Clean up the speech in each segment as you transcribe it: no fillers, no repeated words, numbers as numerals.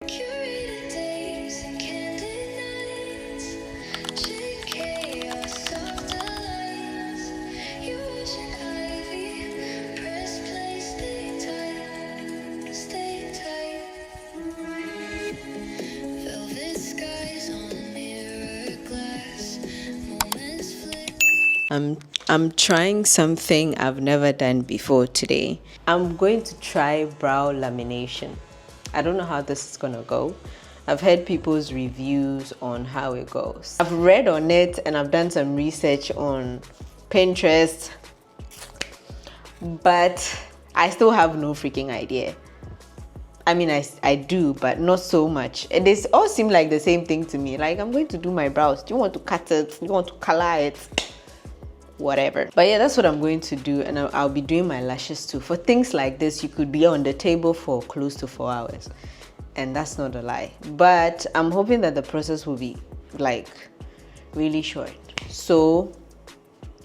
Curated days and candid nights, shade chaos of the lights. You wish an ivy, press play, stay tight, stay tight. Velvet skies on mirror glass, moments flick. I'm trying something I've never done before today. I'm going to try brow lamination. I don't know how this is gonna go. I've heard people's reviews on how it goes. I've read on it and I've done some research on Pinterest, but I still have no freaking idea. I mean, I do, but not so much. And they all seem like the same thing to me. Like, I'm going to do my brows. Do you want to cut it? Do you want to color it? Whatever. But yeah, that's what I'm going to do. And I'll be doing my lashes too. For things like this, you could be on the table for close to 4 hours. And that's not a lie. But I'm hoping that the process will be like really short. So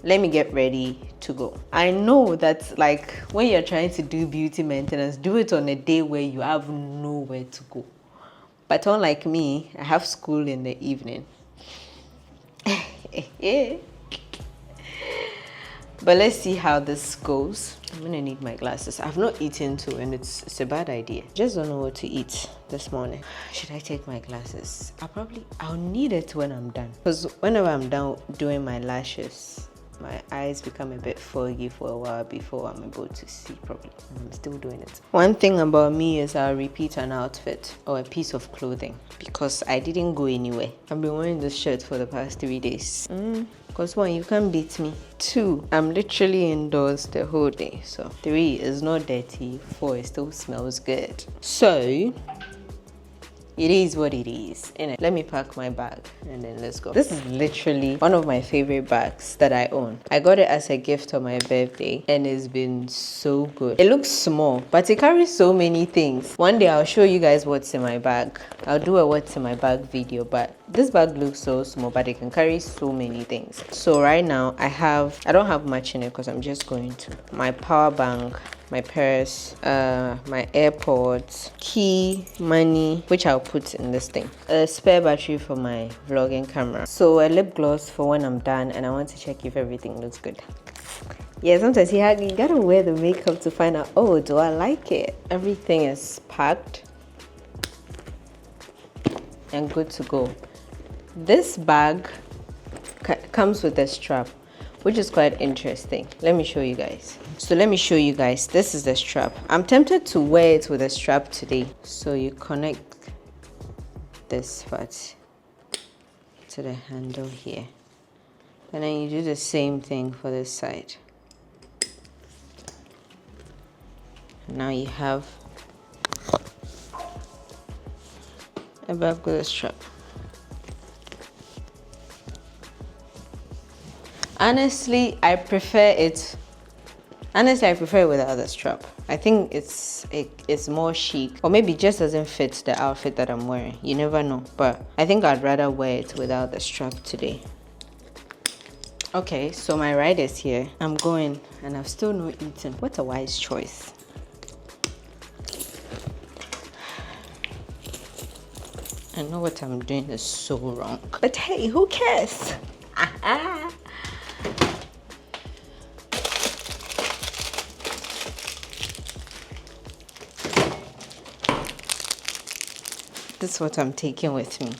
let me get ready to go. I know that like when you're trying to do beauty maintenance, do it on a day where you have nowhere to go. But unlike me, I have school in the evening. But let's see how this goes. I'm gonna need my glasses. I've not eaten too, and it's a bad idea. Just don't know what to eat this morning. Should I take my glasses? I'll need it when I'm done. Because whenever I'm done doing my lashes, my eyes become a bit foggy for a while before I'm able to see properly. And I'm still doing it. One thing about me is I'll repeat an outfit or a piece of clothing because I didn't go anywhere. I've been wearing this shirt for the past 3 days. Because 1, you can't beat me. 2, I'm literally indoors the whole day. So 3, it's not dirty. 4, it still smells good. So it is what it is. And let me pack my bag and then let's go. This is literally one of my favorite bags that I own. I got it as a gift on my birthday and it's been so good. It looks small, but it carries so many things. One day I'll show you guys what's in my bag. I'll do a what's in my bag video, but this bag looks so small, but it can carry so many things. So right now I don't have much in it because I'm just going to. My power bank, my purse, my AirPods, key, money, which I'll put in this thing, a spare battery for my vlogging camera, so a lip gloss for when I'm done and I want to check if everything looks good. Yeah, sometimes you gotta wear the makeup to find out, oh, do I like it? Everything is packed and good to go. This bag comes with a strap, which is quite interesting. Let me show you guys. So let me show you guys. This is the strap. I'm tempted to wear it with a strap today. So you connect this part to the handle here. And then you do the same thing for this side. Now you have a bag with a strap. Honestly, I prefer it with the other strap. I think it's more chic, or maybe it just doesn't fit the outfit that I'm wearing. You never know, but I think I'd rather wear it without the strap today. Okay, so my ride is here. I'm going and I've still not eaten. What a wise choice. I know what I'm doing is so wrong, but hey, who cares? This is what I'm taking with me.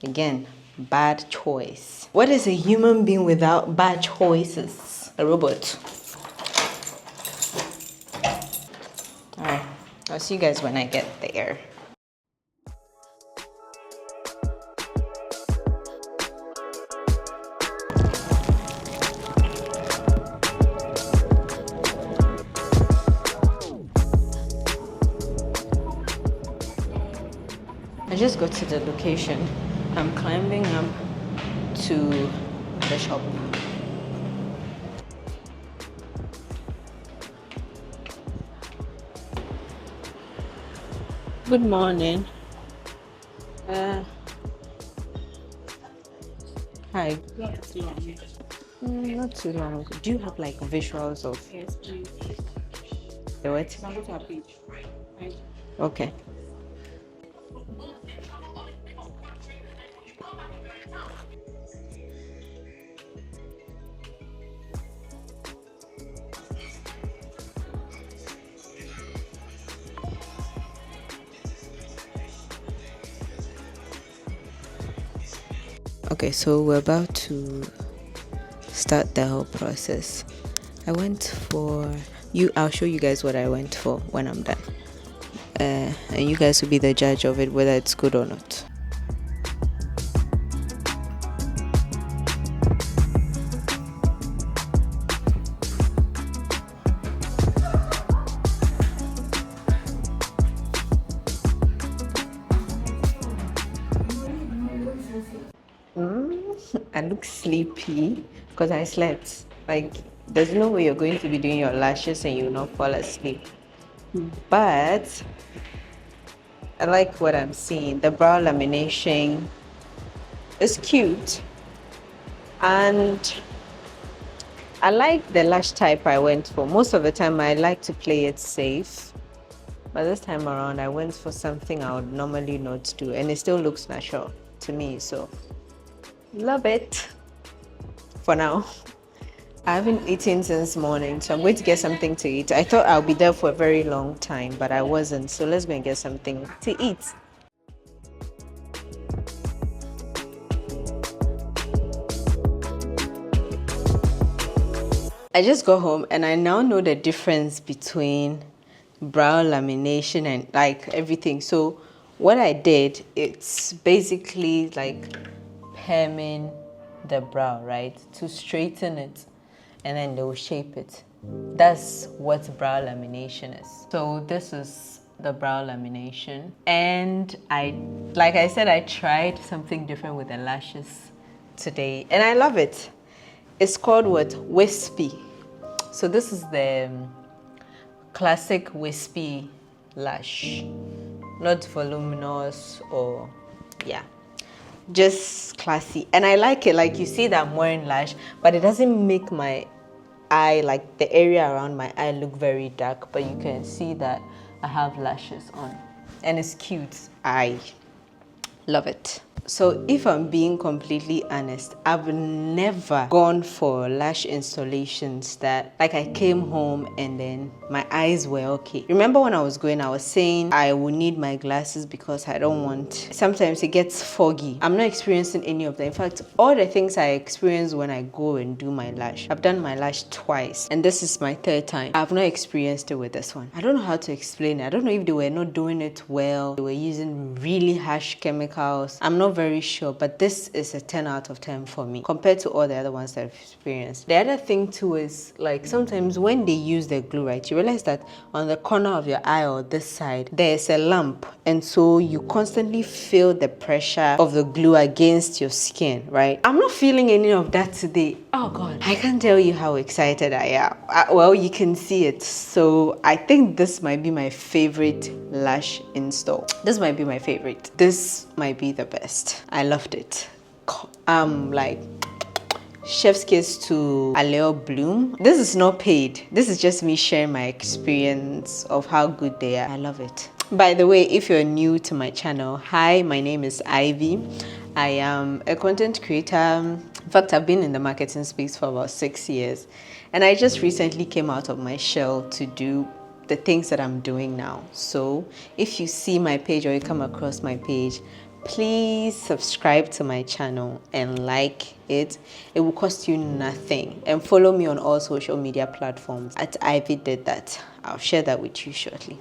Again, bad choice. What is a human being without bad choices? A robot. Alright, I'll see you guys when I get there. I just got to the location. I'm climbing up to the shop. Good morning. Hi. Not too long. Not too long. Do you have like visuals of Yes, please. the what? Go to our page. Right. Okay. Okay, so we're about to start the whole process. I went for I'll show you guys what I went for when I'm done, and you guys will be the judge of it, whether it's good or not. I look sleepy because I slept. Like, there's no way you're going to be doing your lashes and you'll not fall asleep. But I like what I'm seeing. The brow lamination is cute. And I like the lash type I went for. Most of the time, I like to play it safe. But this time around, I went for something I would normally not do. And it still looks natural to me. So, love it for now. I haven't eaten since morning, so I'm going to get something to eat. I thought I'll be there for a very long time, but I wasn't. So let's go and get something to eat. I just got home and I now know the difference between brow lamination and like everything. So what I did, it's basically like perming the brow, right, to straighten it, and then they will shape it. That's what brow lamination is. So this is the brow lamination, and like I said, I tried something different with the lashes today and I love it. It's called what? Wispy. So this is the classic wispy lash, not voluminous or just classy. And I like it. Like, you see that I'm wearing lash, but it doesn't make my eye, like the area around my eye, look very dark, but you can see that I have lashes on and it's cute. I love it. So if I'm being completely honest, I've never gone for lash installations that, like, I came home and then my eyes were okay. Remember when I was going, I was saying I will need my glasses because I don't want, sometimes it gets foggy. I'm not experiencing any of that. In fact, all the things I experience when I go and do my lash, I've done my lash twice and this is my third time. I've not experienced it with this one. I don't know how to explain it. I don't know if they were not doing it well, they were using really harsh chemicals. I'm not very sure, but this is a 10 out of 10 for me compared to all the other ones that I've experienced. The other thing too is, like, sometimes when they use the glue, right, you realize that on the corner of your eye or this side there's a lump, and so you constantly feel the pressure of the glue against your skin, right? I'm not feeling any of that today. Oh god, I can't tell you how excited I am. Well, you can see it. So I think this might be my favorite lash install. This might be my favorite. This might be the best. I loved it. Like, chef's kiss to Aleo Bloom. This is not paid. This is just me sharing my experience of how good they are. I love it. By the way, if you're new to my channel, hi, my name is Ivy. I am a content creator. In fact, I've been in the marketing space for about 6 years, and I just recently came out of my shell to do the things that I'm doing now. So if you see my page or you come across my page, please subscribe to my channel and like it. It will cost you nothing. And follow me on all social media platforms at Ivy Did That. I'll share that with you shortly.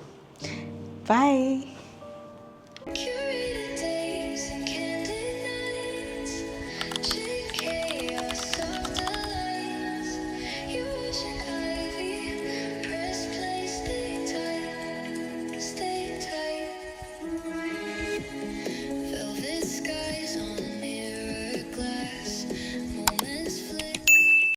Bye.